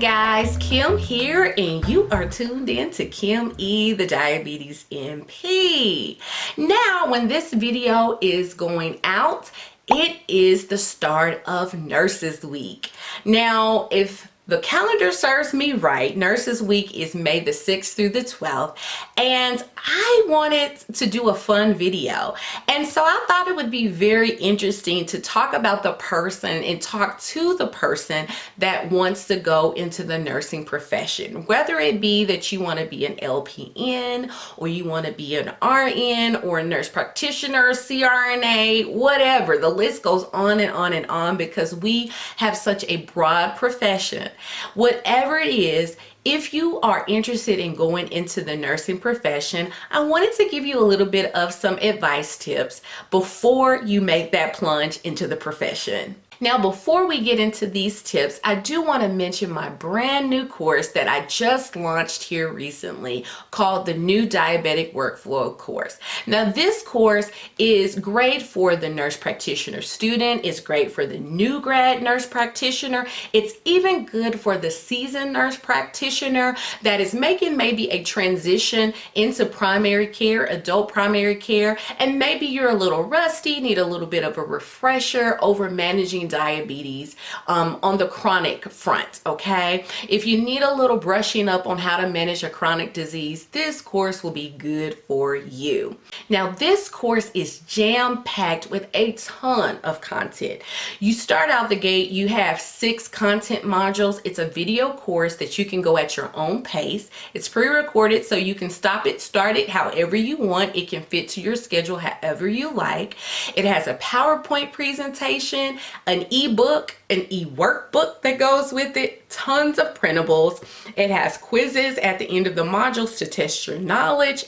guys, Kim here, and you are tuned in to Kim E, the Diabetes MP. Now, when this video is going out, it is the start of Nurses Week. Now, if the calendar serves me right, Nurses Week is May the 6th through the 12th, and I wanted to do a fun video. And so I thought it would be very interesting to talk about the person and talk to the person that wants to go into the nursing profession. Whether it be that you want to be an LPN, or you want to be an RN, or a nurse practitioner, CRNA, whatever. The list goes on and on and on because we have such a broad profession. Whatever it is, if you are interested in going into the nursing profession, I wanted to give you a little bit of some advice tips before you make that plunge into the profession. Now, before we get into these tips, I do want to mention my brand new course that I just launched here recently called the New Diabetic Workflow course. Now, this course is great for the nurse practitioner student. It's great for the new grad nurse practitioner. It's even good for the seasoned nurse practitioner that is making maybe a transition into primary care, adult primary care, and maybe you're a little rusty, need a little bit of a refresher over managing diabetes on the chronic front. Okay, if you need a little brushing up on how to manage a chronic disease, this course will be good for you. Now, this course is jam-packed with a ton of content. You start out the gate, you have 6 content modules. It's a video course that you can go at your own pace. It's pre-recorded, so you can stop it, start it however you want. It can fit to your schedule however you like. It has a PowerPoint presentation, an ebook, an e-workbook that goes with it, tons of printables. It has quizzes at the end of the modules to test your knowledge.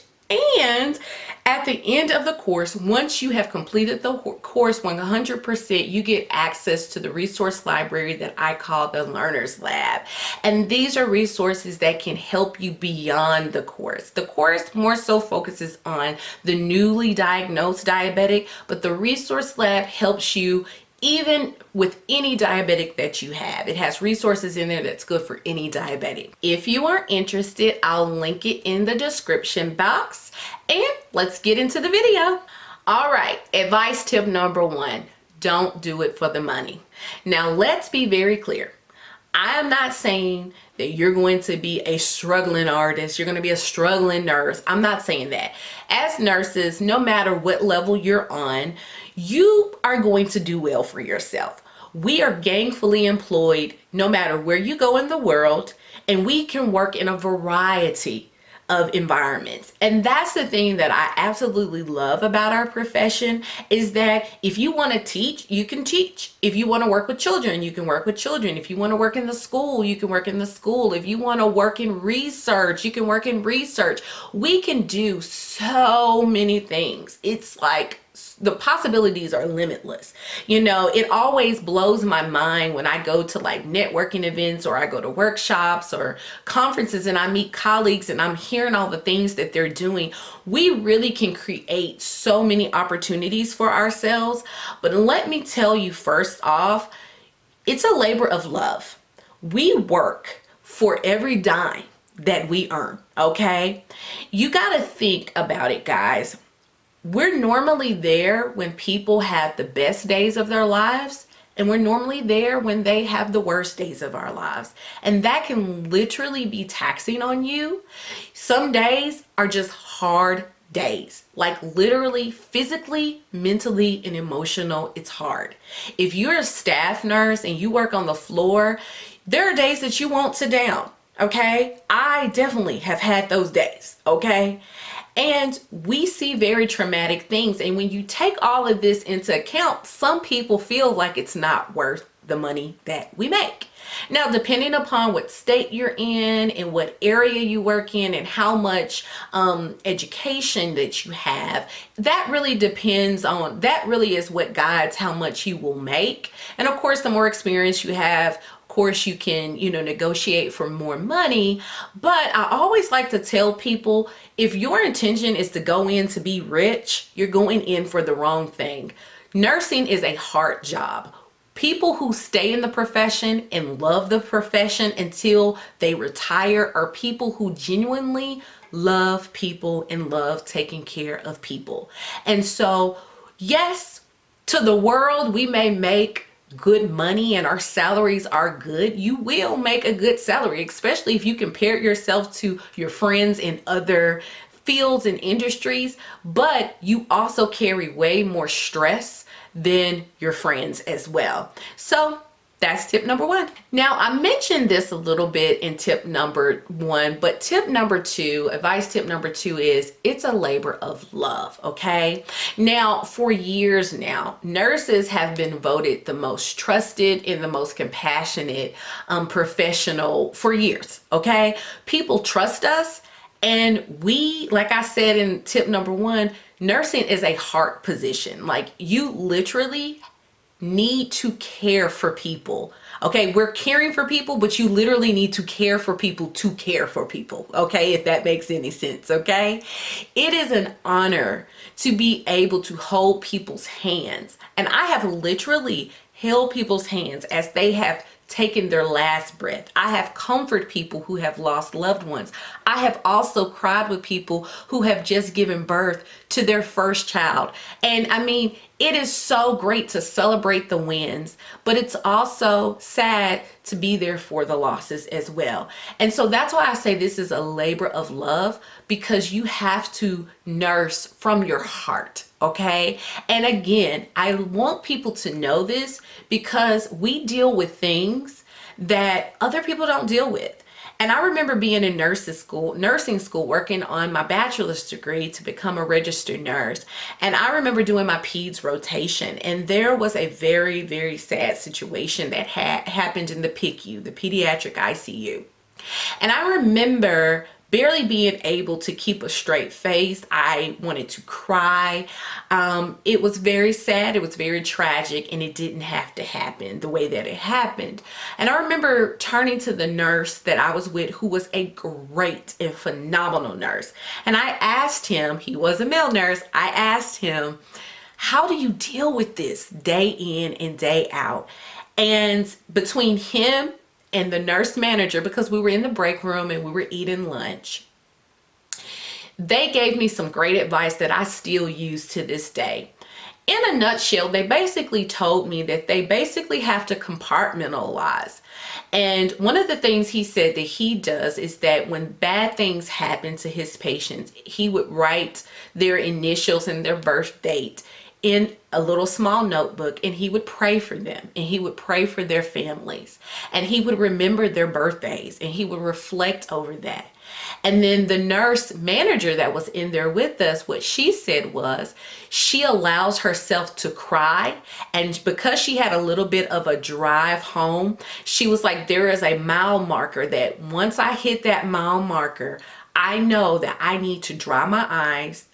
And at the end of the course, once you have completed the course 100%, you get access to the resource library that I call the Learner's Lab. And these are resources that can help you beyond the course. The course more so focuses on the newly diagnosed diabetic, but the resource lab helps you even with any diabetic that you have. It has resources in there that's good for any diabetic. If you are interested, I'll link it in the description box, and let's get into the video. All right, advice tip number 1, don't do it for the money. Now, let's be very clear. I am not saying that you're going to be a struggling artist, you're going to be a struggling nurse. I'm not saying that. As nurses, no matter what level you're on, you are going to do well for yourself. We are gainfully employed no matter where you go in the world, and we can work in a variety of environments. And that's the thing that I absolutely love about our profession, is that if you want to teach, you can teach. If you want to work with children, you can work with children. If you want to work in the school, you can work in the school. If you want to work in research, you can work in research. We can do so many things. It's like the possibilities are limitless. You know, it always blows my mind when I go to like networking events, or I go to workshops or conferences, and I meet colleagues and I'm hearing all the things that they're doing. We really can create so many opportunities for ourselves. But let me tell you, first off, it's a labor of love. We work for every dime that we earn. Okay, you got to think about it, guys. We're normally there when people have the best days of their lives, and we're normally there when they have the worst days of our lives. And that can literally be taxing on you. Some days are just hard days, like literally, physically, mentally, and emotional. It's hard. If you're a staff nurse and you work on the floor, there are days that you won't sit down. Okay, I definitely have had those days. Okay. And we see very traumatic things. And when you take all of this into account, some people feel like it's not worth the money that we make. Now, depending upon what state you're in and what area you work in and how much education that you have, that really depends on, that really is what guides how much you will make. And of course, the more experience you have, course you can, negotiate for more money. But I always like to tell people, if your intention is to go in to be rich, you're going in for the wrong thing. Nursing is a hard job. People who stay in the profession and love the profession until they retire are people who genuinely love people and love taking care of people. And so, yes, to the world, we may make good money and our salaries are good. You will make a good salary, especially if you compare yourself to your friends in other fields and industries, but you also carry way more stress than your friends as well. So that's tip number one. Now, I mentioned this a little bit in tip number one, but tip number two, advice tip number two is it's a labor of love, okay? Now, for years now, nurses have been voted the most trusted and the most compassionate professional for years, okay? People trust us. And we, like I said in tip number one, nursing is a heart position. Like, you literally need to care for people. Okay, we're caring for people, but you literally need to care for people to care for people. Okay, if that makes any sense. Okay, it is an honor to be able to hold people's hands. And I have literally held people's hands as they have taken their last breath. I have comforted people who have lost loved ones. I have also cried with people who have just given birth to their first child. And I mean, it is so great to celebrate the wins, but it's also sad to be there for the losses as well. And so that's why I say this is a labor of love, because you have to nurse from your heart. Okay. And again, I want people to know this because we deal with things that other people don't deal with. And I remember being in nursing school, working on my bachelor's degree to become a registered nurse. And I remember doing my peds rotation, and there was a very, very sad situation that had happened in the PICU, the pediatric ICU. And I remember barely being able to keep a straight face. I wanted to cry. It was very sad. It was very tragic, and it didn't have to happen the way that it happened. And I remember turning to the nurse that I was with, who was a great and phenomenal nurse. And I asked him, he was a male nurse, I asked him, how do you deal with this day in and day out? And between him and the nurse manager, because we were in the break room and we were eating lunch, they gave me some great advice that I still use to this day. In a nutshell, they basically told me that they basically have to compartmentalize. And one of the things he said that he does is that when bad things happen to his patients, he would write their initials and their birth date in a little small notebook, and he would pray for them, and he would pray for their families, and he would remember their birthdays, and he would reflect over that. And then the nurse manager that was in there with us, what she said was she allows herself to cry. And because she had a little bit of a drive home, she was like, there is a mile marker that once I hit that mile marker, I know that I need to dry my eyes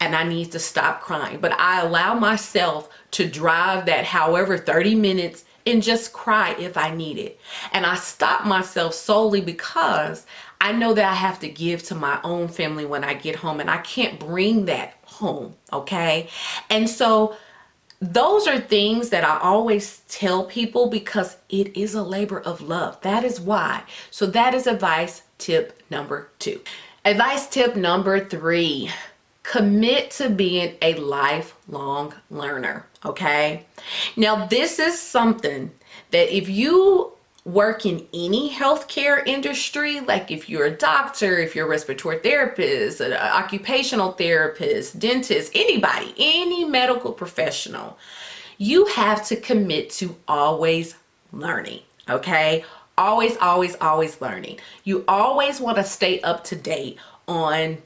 and I need to stop crying. But I allow myself to drive that however 30 minutes and just cry if I need it. And I stop myself solely because I know that I have to give to my own family when I get home, and I can't bring that home, okay? And so those are things that I always tell people because it is a labor of love. That is why. So that is advice tip number 2. Advice tip number 3. Commit to being a lifelong learner, okay? Now, this is something that if you work in any healthcare industry, like if you're a doctor, if you're a respiratory therapist, an occupational therapist, dentist, anybody, any medical professional, you have to commit to always learning, okay? Always, always, always learning. You always want to stay up to date on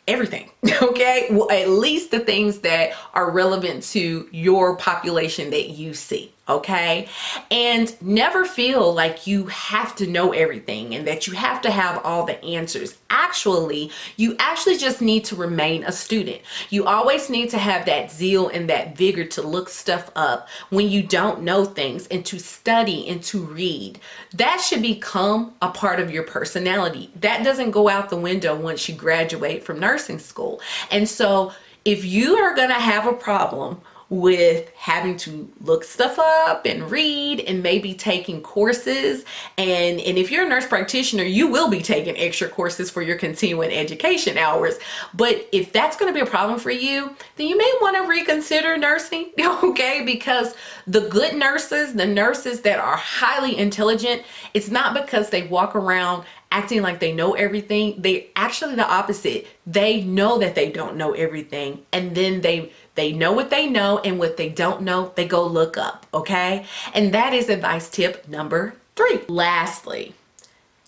everything, okay? Well, at least the things that are relevant to your population that you see, okay? And never feel like you have to know everything and that you have to have all the answers. Actually, you actually just need to remain a student. You always need to have that zeal and that vigor to look stuff up when you don't know things, and to study and to read. That should become a part of your personality. That doesn't go out the window once you graduate from nursing school. And so if you are going to have a problem with having to look stuff up and read and maybe taking courses. And if you're a nurse practitioner, you will be taking extra courses for your continuing education hours. But if that's going to be a problem for you, then you may want to reconsider nursing, okay? Because the good nurses, the nurses that are highly intelligent, it's not because they walk around acting like they know everything. They actually the opposite. They know that they don't know everything, and then they know what they know, and what they don't know, they go look up, okay? And that is advice tip number 3. Lastly,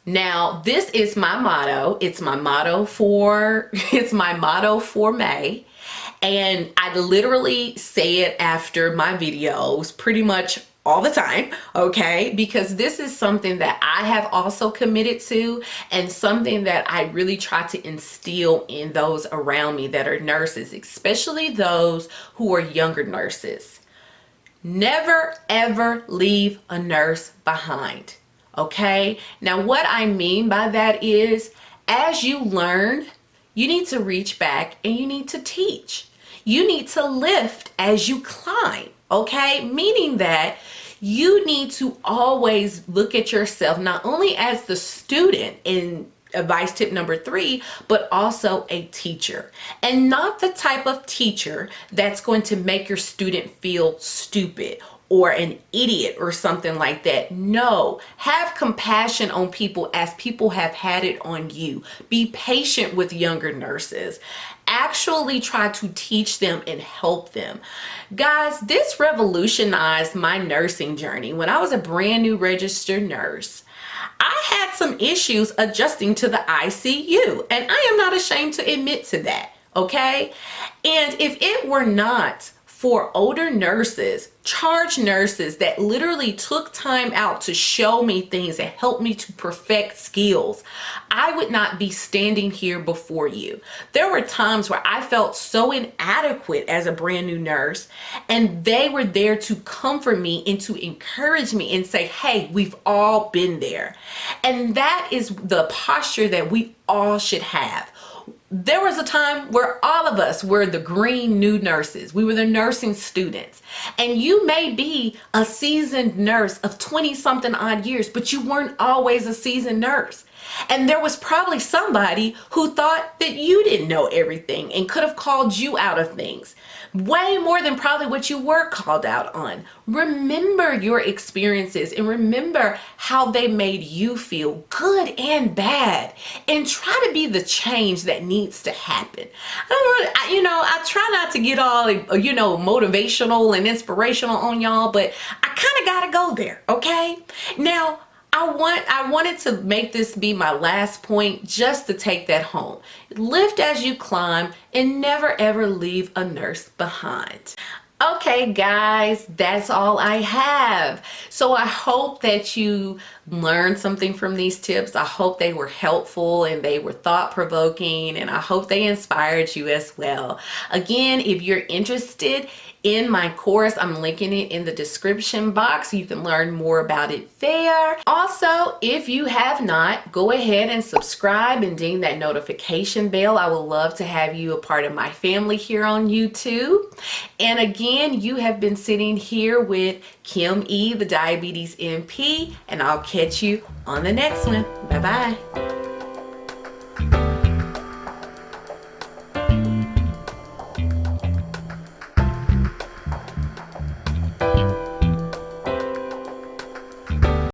now this is my motto. It's my motto for May. And I literally say it after my videos pretty much all the time, okay? Because this is something that I have also committed to, and something that I really try to instill in those around me that are nurses, especially those who are younger nurses. Never ever leave a nurse behind, okay? Now what I mean by that is, as you learn, you need to reach back and you need to teach. You need to lift as you climb, okay? Meaning that you need to always look at yourself not only as the student in advice tip number 3, but also a teacher. And not the type of teacher that's going to make your student feel stupid or an idiot or something like that. No, have compassion on people as people have had it on you. Be patient with younger nurses. Actually try to teach them and help them. Guys, this revolutionized my nursing journey. When I was a brand new registered nurse, I had some issues adjusting to the ICU, and I am not ashamed to admit to that, okay? And if it were not for older nurses, charge nurses that literally took time out to show me things and help me to perfect skills, I would not be standing here before you. There were times where I felt so inadequate as a brand new nurse, and they were there to comfort me and to encourage me and say, hey, we've all been there. And that is the posture that we all should have. There was a time where all of us were the green new nurses. We were the nursing students. And you may be a seasoned nurse of 20 something odd years, but you weren't always a seasoned nurse. And there was probably somebody who thought that you didn't know everything and could have called you out of things. Way more than probably what you were called out on. Remember your experiences and remember how they made you feel, good and bad, and try to be the change that needs to happen. I try not to get all, motivational and inspirational on y'all, but I kind of got to go there, okay? Now, I wanted to make this be my last point, just to take that home. Lift as you climb and never ever leave a nurse behind. Okay guys, that's all I have. So I hope that you learned something from these tips. I hope they were helpful and they were thought-provoking, and I hope they inspired you as well. Again, if you're interested in my course, I'm linking it in the description box. You can learn more about it there. Also, if you have not, go ahead and subscribe and ding that notification bell. I would love to have you a part of my family here on YouTube. And again, you have been sitting here with Kim E, the Diabetes MP, and I'll catch you on the next one. Bye-bye.